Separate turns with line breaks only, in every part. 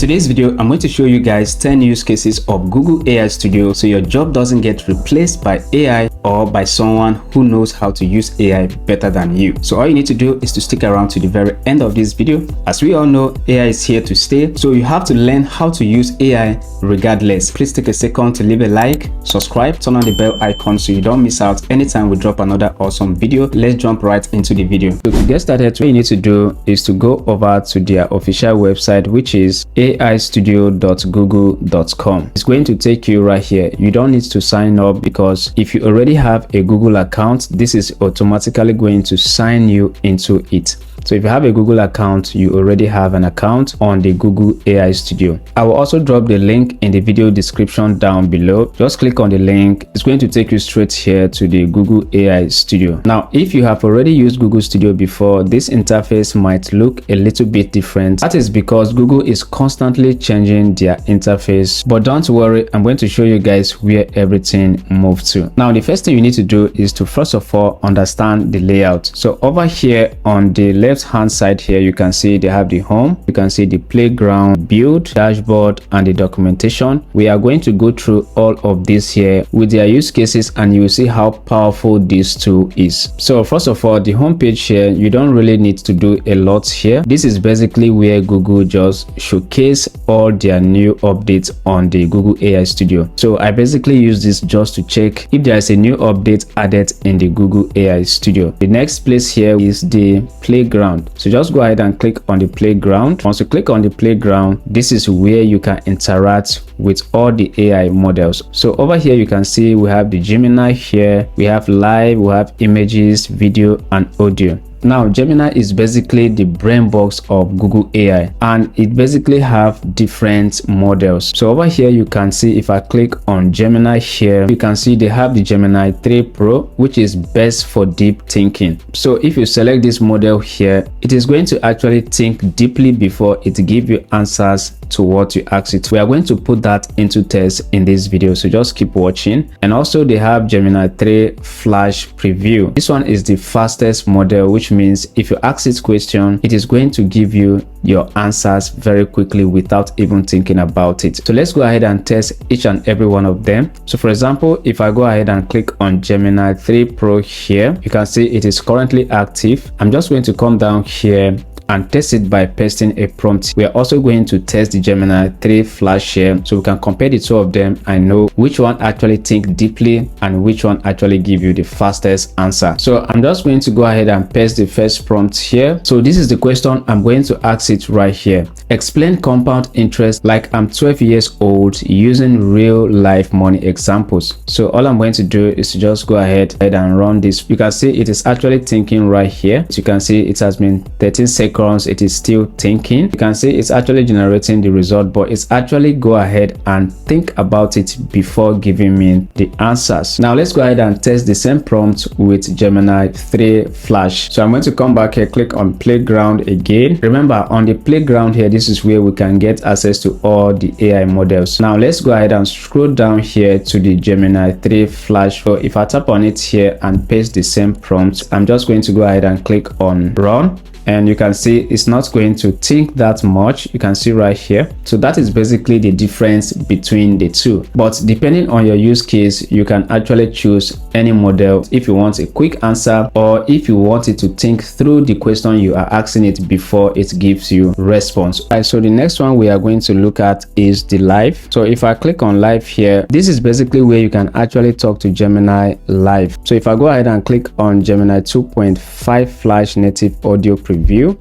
today's video, I'm going to show you guys 10 use cases of Google AI Studio so your job doesn't get replaced by AI or by someone who knows how to use AI better than you. So all you need to do is to stick around to the very end of this video. As we all know, AI is here to stay, so you have to learn how to use AI regardless. Please take a second to leave a like, subscribe, turn on the bell icon so you don't miss out anytime we drop another awesome video. Let's jump right into the video. So to get started, what you need to do is to go over to their official website, which is aistudio.google.com. It's going to take you right here. You don't need to sign up because if you already have a Google account, this is automatically going to sign you into it. So if you have a Google account, you already have an account on the Google AI Studio. I will also drop the link in the video description down below. Just click on the link. It's going to take you straight here to the Google AI Studio. Now, if you have already used Google Studio before, this interface might look a little bit different. That is because Google is constantly changing their interface. But don't worry, I'm going to show you guys where everything moved to. Now, the first thing you need to do is to first of all understand the layout. So over here on the left hand side here, you can see they have the home, you can see the playground, build, dashboard, and the documentation. We are going to go through all of this here with their use cases, and you will see how powerful this tool is. So first of all, the home page here, you don't really need to do a lot here. This is basically where Google just showcase all their new updates on the Google AI Studio. So I basically use this just to check if there is a new update added in the Google AI Studio. The next place here is the playground. So just go ahead and click on the playground. Once you click on the playground, this is where you can interact with all the AI models. So over here you can see we have the Gemini here, we have live, we have images, video, and audio. Now, Gemini is basically the brain box of Google AI, and it basically have different models. So over here you can see, if I click on Gemini here, you can see they have the Gemini 3 Pro, which is best for deep thinking. So if you select this model here, it is going to actually think deeply before it give you answers to what you ask it. We are going to put that into test in this video, so just keep watching. And also they have Gemini 3 Flash Preview. This one is the fastest model, which means if you ask it question, it is going to give you your answers very quickly without even thinking about it. So let's go ahead and test each and every one of them. So for example, if I go ahead and click on Gemini 3 Pro here, you can see it is currently active. I'm just going to come down here and test it by pasting a prompt. We are also going to test the Gemini 3 Flash here, so we can compare the two of them and know which one actually think deeply and which one actually give you the fastest answer. So I'm just going to go ahead and paste the first prompt here. So this is the question I'm going to ask it right here. Explain compound interest like I'm 12 years old using real life money examples. So all I'm going to do is to just go ahead and run this. You can see it is actually thinking right here. As you can see, it has been 13 seconds. It is still thinking. You can see it's actually generating the result, but it's actually go ahead and think about it before giving me the answers. Now let's go ahead and test the same prompt with Gemini 3 Flash. So I'm going to come back here, click on playground again. Remember, on the playground here, this is where we can get access to all the AI models. Now let's go ahead and scroll down here to the Gemini 3 Flash. So if I tap on it here and paste the same prompt, I'm just going to go ahead and click on run. And you can see it's not going to think that much. You can see right here. So that is basically the difference between the two. But depending on your use case, you can actually choose any model if you want a quick answer or if you want it to think through the question you are asking it before it gives you response. Alright, so the next one we are going to look at is the live. So if I click on live here, this is basically where you can actually talk to Gemini live. So if I go ahead and click on Gemini 2.5 Flash native audio preview,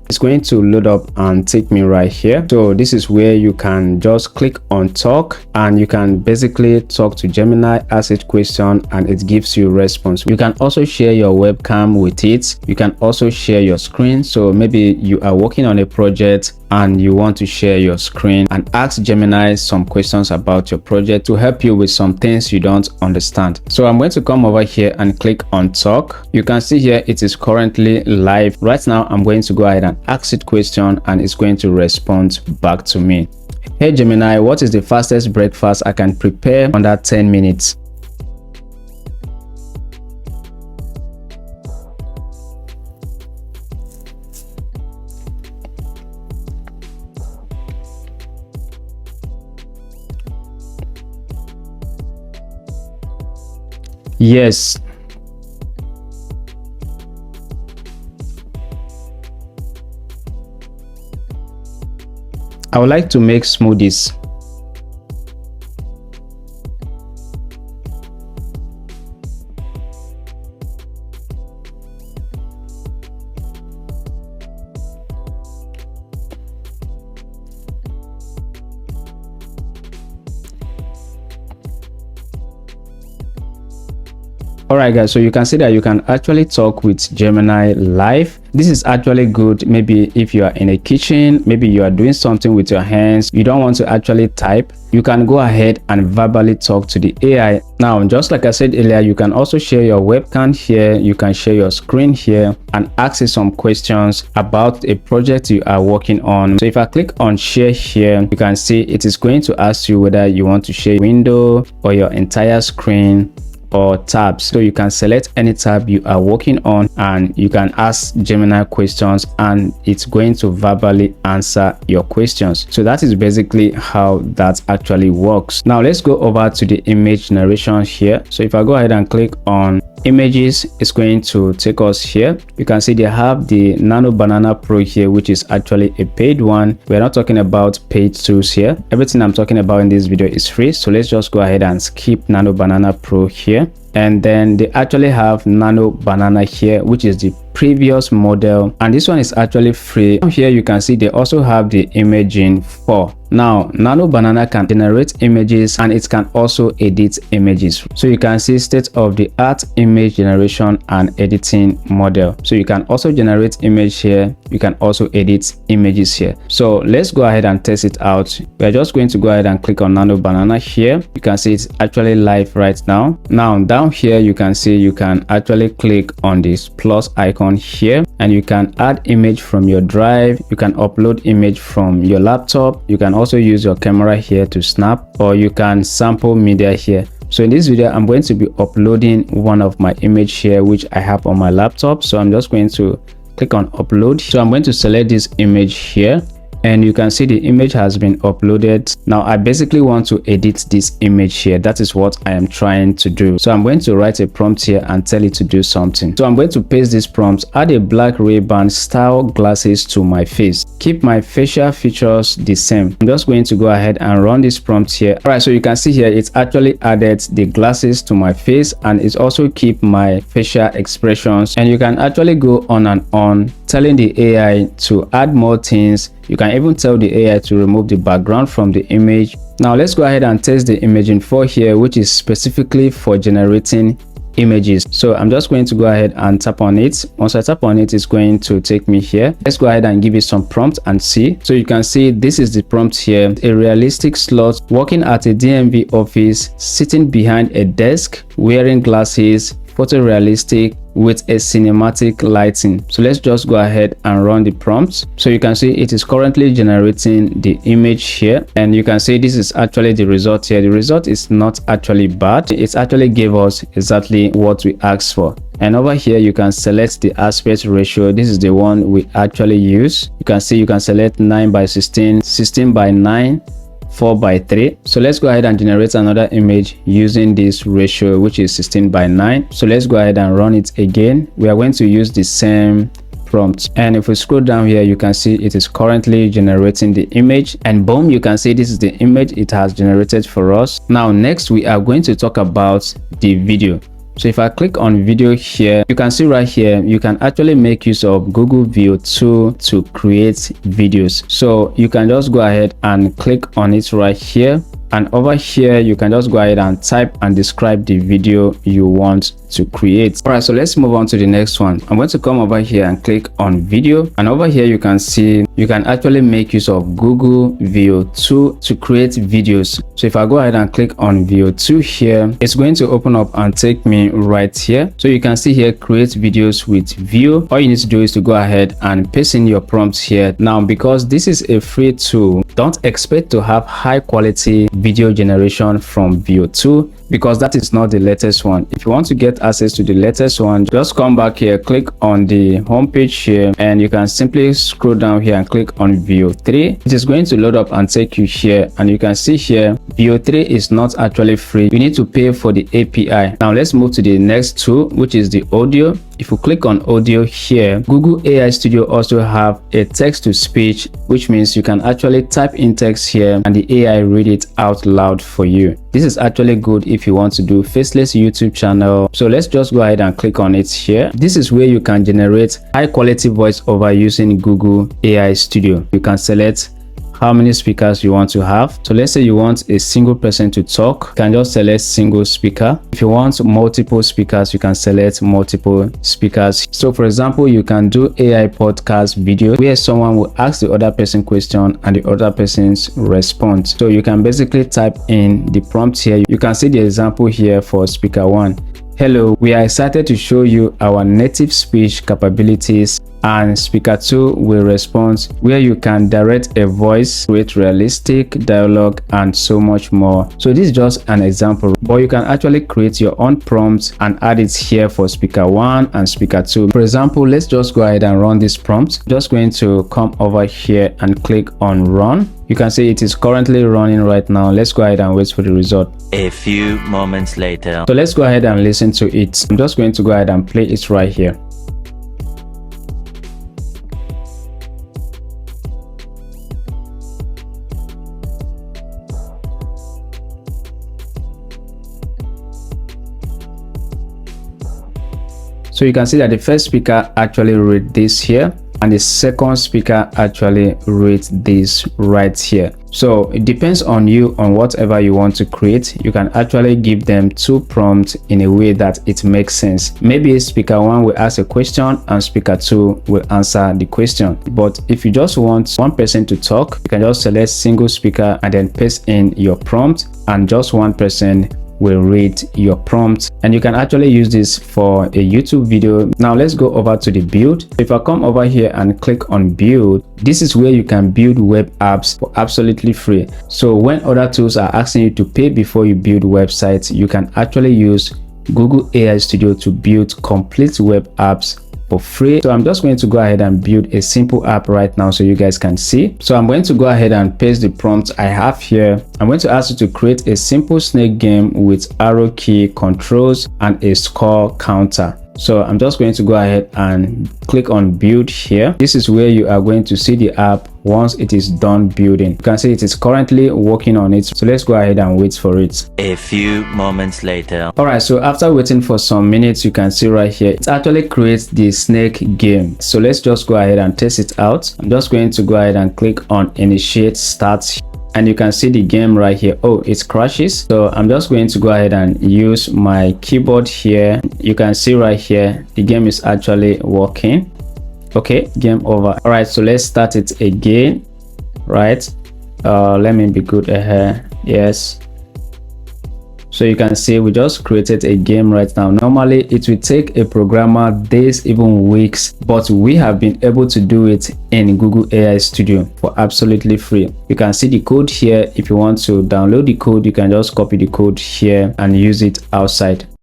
it's going to load up and take me right here. So this is where you can just click on talk and you can basically talk to Gemini, ask it question, and it gives you response. You can also share your webcam with it. You can also share your screen. So maybe you are working on a project and you want to share your screen and ask Gemini some questions about your project to help you with some things you don't understand. So I'm going to come over here and click on talk. You can see here it is currently live. Right now I'm going to go ahead and ask it question and it's going to respond back to me. Hey Gemini, what is the fastest breakfast I can prepare under 10 minutes? Yes. I would like to make smoothies. Alright guys, so you can see that you can actually talk with Gemini live. This is actually good maybe if you are in a kitchen, maybe you are doing something with your hands, you don't want to actually type, you can go ahead and verbally talk to the AI. Now, just like I said earlier, you can also share your webcam here, you can share your screen here and ask it some questions about a project you are working on. So if I click on share here, you can see it is going to ask you whether you want to share window or your entire screen or tabs. So you can select any tab you are working on and you can ask Gemini questions and it's going to verbally answer your questions. So that is basically how that actually works. Now let's go over to the image generation here. So if I go ahead and click on images, it's going to take us here. You can see they have the Nano Banana Pro here, which is actually a paid one. We're not talking about paid tools here. Everything I'm talking about in this video is free, so let's just go ahead and skip Nano Banana Pro here. And then they actually have Nano Banana here, which is the previous model, and this one is actually free. Here you can see they also have the Imagen 4. Now Nano Banana can generate images and it can also edit images. So you can see state-of-the-art image generation and editing model. So you can also generate image here, you can also edit images here. So let's go ahead and test it out. We're just going to go ahead and click on Nano Banana here. You can see it's actually live right now. Now down here you can see you can actually click on this plus icon here and you can add image from your drive, you can upload image from your laptop, you can also use your camera here to snap, or you can sample media here. So in this video I'm going to be uploading one of my image here which I have on my laptop. So I'm just going to click on upload. So I'm going to select this image here and you can see the image has been uploaded. Now I basically want to edit this image here. That is what I am trying to do. So I'm going to write a prompt here and tell it to do something. So I'm going to paste this prompt: add a black Ray-Ban style glasses to my face, keep my facial features the same. I'm just going to go ahead and run this prompt here. All right, so you can see here it's actually added the glasses to my face and it's also keep my facial expressions. And you can actually go on and on telling the AI to add more things. You can even tell the AI to remove the background from the image. Now let's go ahead and test the Imagen 4 here, which is specifically for generating images. So I'm just going to go ahead and tap on it. Once I tap on it, it's going to take me here. Let's go ahead and give it some prompt and see. So you can see this is the prompt here: a realistic slot working at a DMV office, sitting behind a desk, wearing glasses, photorealistic with a cinematic lighting. So let's just go ahead and run the prompt. So you can see it is currently generating the image here and you can see this is actually the result here. The result is not actually bad. It actually gave us exactly what we asked for. And over here you can select the aspect ratio. This is the one we actually use. You can see you can select 9:16, 16:9, 4:3. So let's go ahead and generate another image using this ratio, which is 16:9. So let's go ahead and run it again. We are going to use the same prompt, and if we scroll down here you can see it is currently generating the image, and boom, you can see this is the image it has generated for us. Now next we are going to talk about the video. So if I click on video here, you can see right here you can actually make use of Google View 2 to create videos. So you can just go ahead and click on it right here, and over here you can just go ahead and type and describe the video you want to create. All right, so let's move on to the next one. I'm going to come over here and click on video, and over here you can see you can actually make use of Google View 2 to create videos. So if I go ahead and click on View 2 here, it's going to open up and take me right here. So you can see here create videos with View. All you need to do is to go ahead and paste in your prompts here. Now because this is a free tool, don't expect to have high quality video generation from View 2. because that is not the latest one. If you want to get access to the latest one, just come back here, click on the home page here, and you can simply scroll down here and click on Veo 3. It is going to load up and take you here, and you can see here Veo 3 is not actually free. You need to pay for the API. Now let's move to the next tool, which is the audio. If you click on audio here, Google AI Studio also have a text to speech, which means you can actually type in text here and the AI read it out loud for you. This is actually good if you want to do faceless YouTube channel. So let's just go ahead and click on it here. This is where you can generate high quality voiceover using Google AI Studio. You can select how many speakers you want to have. So let's say you want a single person to talk, you can just select single speaker. If you want multiple speakers, you can select multiple speakers. So for example, you can do AI podcast video where someone will ask the other person question and the other person's response. So you can basically type in the prompt here. You can see the example here for speaker 1. Hello, we are excited to show you our native speech capabilities. And speaker 2 will respond where you can direct a voice, create realistic dialogue, and so much more. So this is just an example, but you can actually create your own prompt and add it here for speaker 1 and speaker 2. For example, let's just go ahead and run this prompt. Just going to come over here and click on run. You can see it is currently running right now. Let's go ahead and wait for the result.
A few moments later.
So let's go ahead and listen to it. I'm just going to go ahead and play it right here. So you can see that the first speaker actually read this here, and the second speaker actually reads this right here. So it depends on you on whatever you want to create. You can actually give them two prompts in a way that it makes sense. Maybe speaker 1 will ask a question and speaker 2 will answer the question. But if you just want one person to talk, you can just select single speaker and then paste in your prompt, and just one person will read your prompt, and you can actually use this for a YouTube video. Now let's go over to the build. If I come over here and click on build, this is where you can build web apps for absolutely free. So when other tools are asking you to pay before you build websites, you can actually use Google AI Studio to build complete web apps for free. So I'm just going to go ahead and build a simple app right now so you guys can see. So I'm going to go ahead and paste the prompt I have here. I'm going to ask you to create a simple snake game with arrow key controls and a score counter. So I'm just going to go ahead and click on build here. This is where you are going to see the app once it is done building. You can see it is currently working on it. So let's go ahead and wait for it.
A few moments later.
All right, so after waiting for some minutes, you can see right here, it actually creates the snake game. So let's just go ahead and test it out. I'm just going to go ahead and click on initiate start. And you can see the game right here. Oh, it crashes. So I'm just going to go ahead and use my keyboard here. You can see right here, the game is actually working. Okay, game over. All right, so let's start it again. Right, let me be good here. Yes. So you can see we just created a game right now. Normally it will take a programmer days, even weeks, but we have been able to do it in Google AI Studio for absolutely free. You can see the code here. If you want to download the code, you can just copy the code here and use it outside.